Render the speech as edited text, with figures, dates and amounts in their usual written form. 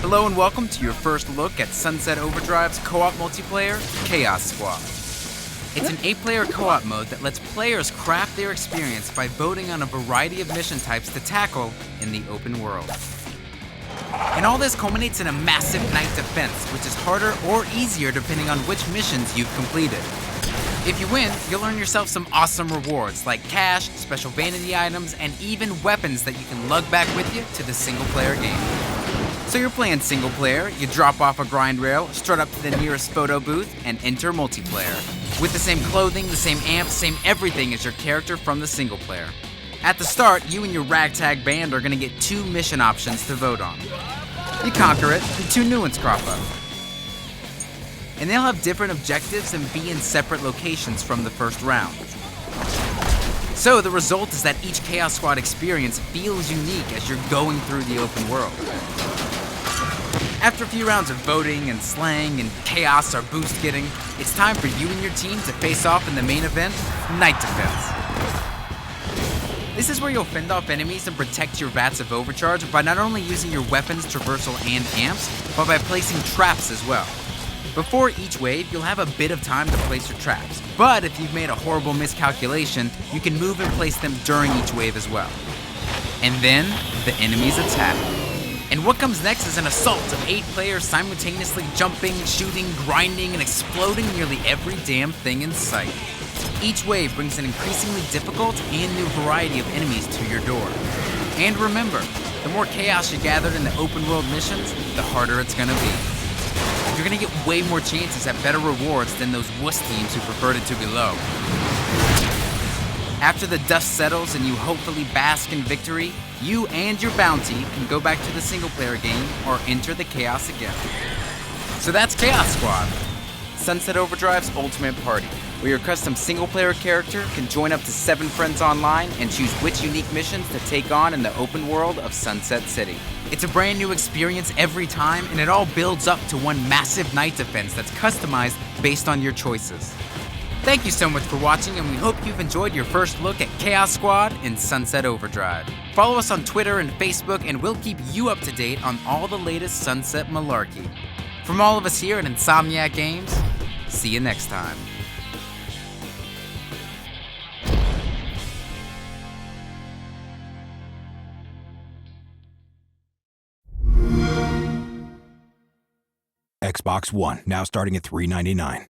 Hello and welcome to your first look at Sunset Overdrive's co-op multiplayer, Chaos Squad. It's an 8-player co-op mode that lets players craft their experience by voting on a variety of mission types to tackle in the open world. And all this culminates in a massive night defense, which is harder or easier depending on which missions you've completed. If you win, you'll earn yourself some awesome rewards like cash, special vanity items, and even weapons that you can lug back with you to the single-player game. So you're playing single-player, you drop off a grind rail, strut up to the nearest photo booth, and enter multiplayer. With the same clothing, the same amp, same everything as your character from the single-player. At the start, you and your ragtag band are going to get 2 mission options to vote on. You conquer it, and 2 new ones crop up. And they'll have different objectives and be in separate locations from the first round. So the result is that each Chaos Squad experience feels unique as you're going through the open world. After a few rounds of voting and slang and chaos or boost getting, it's time for you and your team to face off in the main event, Night Defense. This is where you'll fend off enemies and protect your vats of overcharge by not only using your weapons, traversal, and amps, but by placing traps as well. Before each wave, you'll have a bit of time to place your traps, but if you've made a horrible miscalculation, you can move and place them during each wave as well. And then, the enemies attack. And what comes next is an assault of 8 players simultaneously jumping, shooting, grinding, and exploding nearly every damn thing in sight. Each wave brings an increasingly difficult and new variety of enemies to your door. And remember, the more chaos you gathered in the open world missions, the harder it's gonna be. You're gonna get way more chances at better rewards than those wuss teams who preferred it to be low. After the dust settles and you hopefully bask in victory, you and your bounty can go back to the single-player game or enter the chaos again. So that's Chaos Squad, Sunset Overdrive's ultimate party, where your custom single-player character can join up to 7 friends online and choose which unique missions to take on in the open world of Sunset City. It's a brand new experience every time, and it all builds up to one massive night defense that's customized based on your choices. Thank you so much for watching, and we hope you've enjoyed your first look at Chaos Squad in Sunset Overdrive. Follow us on Twitter and Facebook, and we'll keep you up to date on all the latest Sunset malarkey. From all of us here at Insomniac Games, see you next time. Xbox One, now starting at $399.